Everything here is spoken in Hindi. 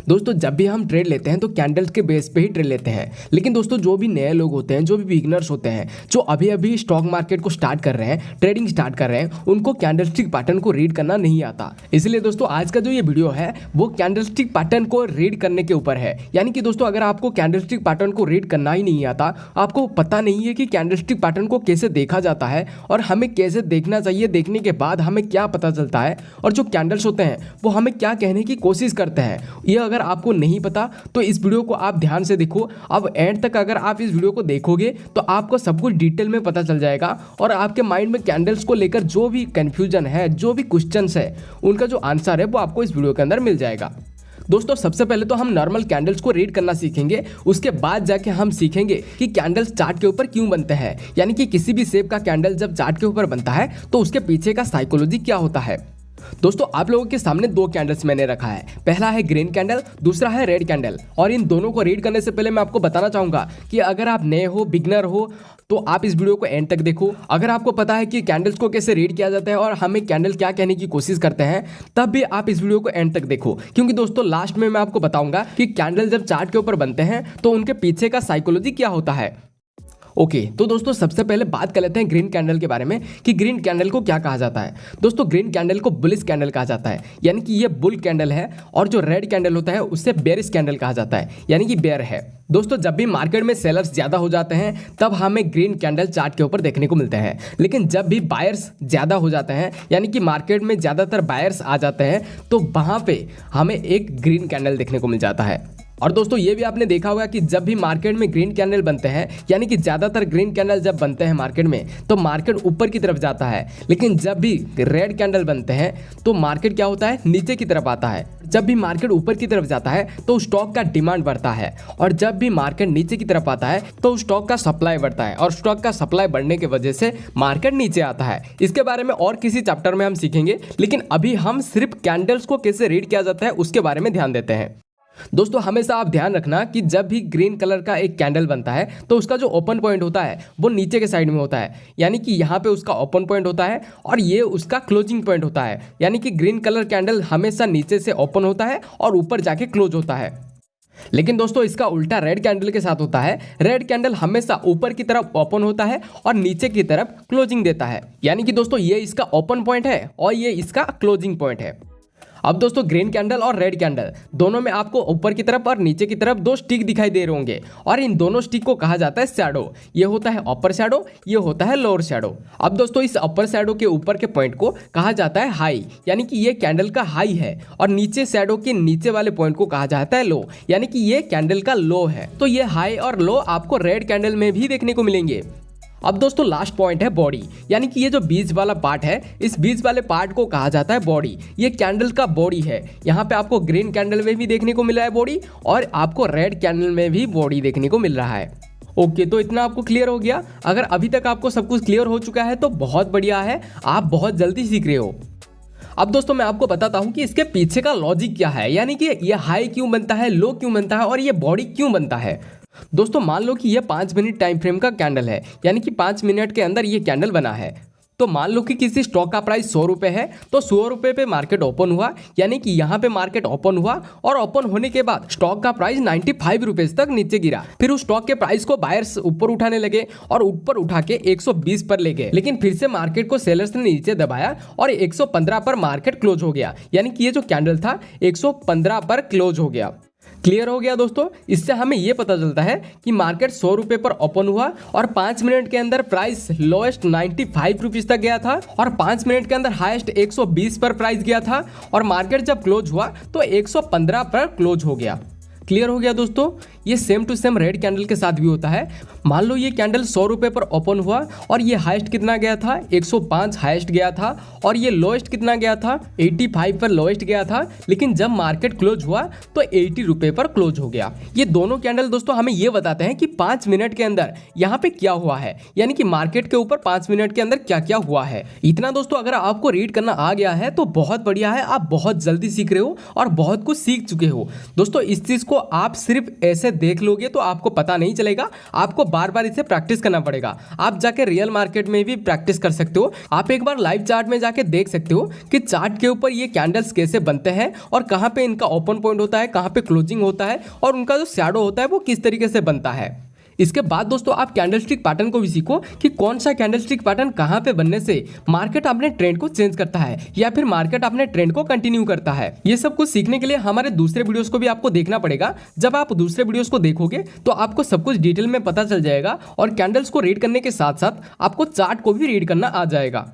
दोस्तों जब भी हम ट्रेड लेते हैं तो कैंडल्स के बेस पे ही ट्रेड लेते हैं। लेकिन दोस्तों जो भी नए लोग होते हैं, जो भी बिगिनर्स होते हैं, जो अभी अभी स्टॉक मार्केट को स्टार्ट कर रहे हैं, ट्रेडिंग स्टार्ट कर रहे हैं, उनको कैंडलस्टिक पैटर्न को रीड करना नहीं आता। इसलिए दोस्तों आज का जो ये वीडियो है वो कैंडलस्टिक पैटर्न को रीड करने के ऊपर है। यानी कि दोस्तों अगर आपको कैंडलस्टिक पैटर्न को रीड करना ही नहीं आता, आपको पता नहीं है कि कैंडलस्टिक पैटर्न को कैसे देखा जाता है और हमें कैसे देखना चाहिए, देखने के बाद हमें क्या पता चलता है और जो कैंडल्स होते हैं वो हमें क्या कहने की कोशिश करते हैं, ये अगर आपको नहीं पता तो इस वीडियो को आप ध्यान से देखो। अब एंड तक अगर आप इस वीडियो को देखोगे तो आपको सब कुछ डिटेल में पता चल जाएगा और आपके माइंड में कैंडल्स को लेकर जो भी कंफ्यूजन है, जो भी क्वेश्चंस है, उनका जो आंसर है वो आपको इस वीडियो के अंदर मिल जाएगा। दोस्तों सबसे पहले तो हम नॉर्मल कैंडल्स को रीड करना सीखेंगे, उसके बाद जाके हम सीखेंगे कि कैंडल्स चार्ट के ऊपर क्यों बनते हैं। यानी कि किसी भी शेप का कैंडल जब चार्ट के ऊपर बनता है तो उसके पीछे का साइकोलॉजी क्या होता है। दोस्तों आप लोगों के सामने दो कैंडल्स मैंने रखा है, पहला है ग्रीन कैंडल, दूसरा है रेड कैंडल। और इन दोनों को रीड करने से पहले मैं आपको बताना चाहूंगा कि अगर आप नए हो, बिगनर हो, तो आप इस वीडियो को एंड तक देखो। अगर आपको पता है कि कैंडल्स को कैसे रीड किया जाता है और हमें कैंडल क्या कहने की कोशिश करते हैं, तब भी आप इस वीडियो को एंड तक देखो, क्योंकि दोस्तों लास्ट में मैं आपको बताऊंगा कि कैंडल जब चार्ट के ऊपर बनते हैं तो उनके पीछे का साइकोलॉजी क्या होता है। ओके तो दोस्तों सबसे पहले बात कर लेते हैं ग्रीन कैंडल के बारे में कि ग्रीन कैंडल को क्या कहा जाता है। दोस्तों ग्रीन कैंडल को बुलिश कैंडल कहा जाता है, यानी कि ये बुल कैंडल है। और जो रेड कैंडल होता है उससे बेरिश कैंडल कहा जाता है, यानी कि बेयर है। दोस्तों जब भी मार्केट में सेलर्स ज्यादा हो जाते हैं तब हमें ग्रीन कैंडल चार्ट के ऊपर देखने को मिलते हैं। लेकिन जब भी बायर्स ज्यादा हो जाते हैं, यानी कि मार्केट में ज्यादातर बायर्स आ जाते हैं, तो वहां पे हमें एक ग्रीन कैंडल देखने को मिल जाता है। और दोस्तों ये भी आपने देखा होगा कि जब भी मार्केट में ग्रीन कैंडल बनते हैं, यानी कि ज्यादातर ग्रीन कैंडल जब बनते हैं मार्केट में, तो मार्केट ऊपर की तरफ जाता है। लेकिन जब भी रेड कैंडल बनते हैं तो मार्केट क्या होता है, नीचे की तरफ आता है। जब भी मार्केट ऊपर की तरफ जाता है तो स्टॉक का डिमांड बढ़ता है, और जब भी मार्केट नीचे की तरफ आता है तो स्टॉक का सप्लाई बढ़ता है, और स्टॉक का सप्लाई बढ़ने की वजह से मार्केट नीचे आता है। इसके बारे में और किसी चैप्टर में हम सीखेंगे, लेकिन अभी हम सिर्फ कैंडल्स को कैसे रीड किया जाता है उसके बारे में ध्यान देते हैं। दोस्तों हमेशा आप ध्यान रखना कि जब भी ग्रीन कलर का एक कैंडल बनता है तो उसका जो ओपन पॉइंट होता है वो नीचे के साइड में होता है, यानी कि यहाँ पे उसका ओपन पॉइंट होता है और ये उसका क्लोजिंग पॉइंट होता है। यानी कि ग्रीन कलर कैंडल हमेशा नीचे से ओपन होता है और ऊपर जाके क्लोज होता है। लेकिन दोस्तों इसका उल्टा रेड कैंडल के साथ होता है। रेड कैंडल हमेशा ऊपर की तरफ ओपन होता है और नीचे की तरफ क्लोजिंग देता है। यानी कि दोस्तों ये इसका ओपन पॉइंट है और ये इसका क्लोजिंग पॉइंट है। अब दोस्तों ग्रीन कैंडल और रेड कैंडल दोनों में आपको ऊपर की तरफ और नीचे की तरफ दो स्टिक दिखाई दे रहे होंगे, और इन दोनों स्टिक को कहा जाता है शैडो। ये होता है अपर शैडो, ये होता है लोअर शैडो। अब दोस्तों इस अपर शैडो के ऊपर के पॉइंट को कहा जाता है हाई, यानी कि ये कैंडल का हाई है, और नीचे शैडो के नीचे वाले पॉइंट को कहा जाता है लो, यानी कि ये कैंडल का लो है। तो ये हाई और लो आपको रेड कैंडल में भी देखने को मिलेंगे। अब दोस्तों लास्ट पॉइंट है बॉडी, यानी कि ये जो बीच वाला पार्ट है, इस बीच वाले पार्ट को कहा जाता है बॉडी। ये कैंडल का बॉडी है। यहाँ पे आपको ग्रीन कैंडल में भी देखने को मिल रहा है बॉडी, और आपको रेड कैंडल में भी बॉडी देखने को मिल रहा है। ओके तो इतना आपको क्लियर हो गया। अगर अभी तक आपको सब कुछ क्लियर हो चुका है तो बहुत बढ़िया है, आप बहुत जल्दी सीख रहे हो। अब दोस्तों मैं आपको बताता हूँ कि इसके पीछे का लॉजिक क्या है, यानी कि ये हाई क्यों बनता है, लो क्यों बनता है और ये बॉडी क्यों बनता है। दोस्तों मान लो कि ये 5 मिनट टाइम फ्रेम का कैंडल है, यानी कि 5 मिनट के अंदर ये कैंडल बना है। तो मान लो कि किसी स्टॉक का प्राइस 100 रुपये है, तो 100 रुपये पे मार्केट ओपन हुआ, यानी कि यहाँ पे मार्केट ओपन हुआ, और ओपन होने के बाद स्टॉक का प्राइस 95 रुपीज तक नीचे गिरा। फिर उस स्टॉक के प्राइस को बायर्स ऊपर उठाने लगे और ऊपर उठा के 120 पर ले गए। लेकिन फिर से मार्केट को सेलर्स ने नीचे दबाया और 115 पर मार्केट क्लोज हो गया, यानी कि ये जो कैंडल था 115 पर क्लोज हो गया। क्लियर हो गया दोस्तों। इससे हमें यह पता चलता है कि मार्केट 100 रुपये पर ओपन हुआ और 5 मिनट के अंदर प्राइस लोएस्ट 95 रुपीज तक गया था, और 5 मिनट के अंदर हाईएस्ट 120 पर प्राइस गया था, और मार्केट जब क्लोज हुआ तो 115 पर क्लोज हो गया। क्लियर हो गया दोस्तों। ये same to same red candle के साथ भी होता है। मान लो ये कैंडल 100 रुपये पर ओपन हुआ और ये हाईएस्ट कितना गया था, 105 हाईएस्ट गया था, और ये लोएस्ट कितना गया था, 85 पर लोएस्ट गया था। लेकिन जब मार्केट क्लोज हुआ तो 80 रुपये पर क्लोज हो गया। ये दोनों कैंडल दोस्तों हमें ये बताते हैं कि 5 मिनट के अंदर यहाँ पे क्या हुआ है, यानी कि मार्केट के ऊपर 5 मिनट के अंदर क्या क्या हुआ है। इतना दोस्तों अगर आपको रीड करना आ गया है तो बहुत बढ़िया है, आप बहुत जल्दी सीख रहे हो और बहुत कुछ सीख चुके हो। दोस्तों इस चीज को आप सिर्फ ऐसे देख लोगे तो आपको पता नहीं चलेगा, आपको बार बार इसे प्रैक्टिस करना पड़ेगा। आप जाके रियल मार्केट में भी प्रैक्टिस कर सकते हो। आप एक बार लाइव चार्ट में जाके देख सकते हो कि चार्ट के ऊपर ये कैंडल्स कैसे बनते हैं और कहाँ पे इनका ओपन पॉइंट होता है, कहाँ पे क्लोजिंग होता है और उनका जो शैडो होता है वो किस तरीके से बनता है। इसके बाद दोस्तों आप कैंडलस्टिक पैटर्न को भी सीखो कि कौन सा कैंडलस्टिक पैटर्न कहां पे बनने से मार्केट अपने ट्रेंड को चेंज करता है या फिर मार्केट अपने ट्रेंड को कंटिन्यू करता है। ये सब कुछ सीखने के लिए हमारे दूसरे वीडियोस को भी आपको देखना पड़ेगा। जब आप दूसरे वीडियोस को देखोगे तो आपको सब कुछ डिटेल में पता चल जाएगा और कैंडल्स को रीड करने के साथ साथ आपको चार्ट को भी रीड करना आ जाएगा।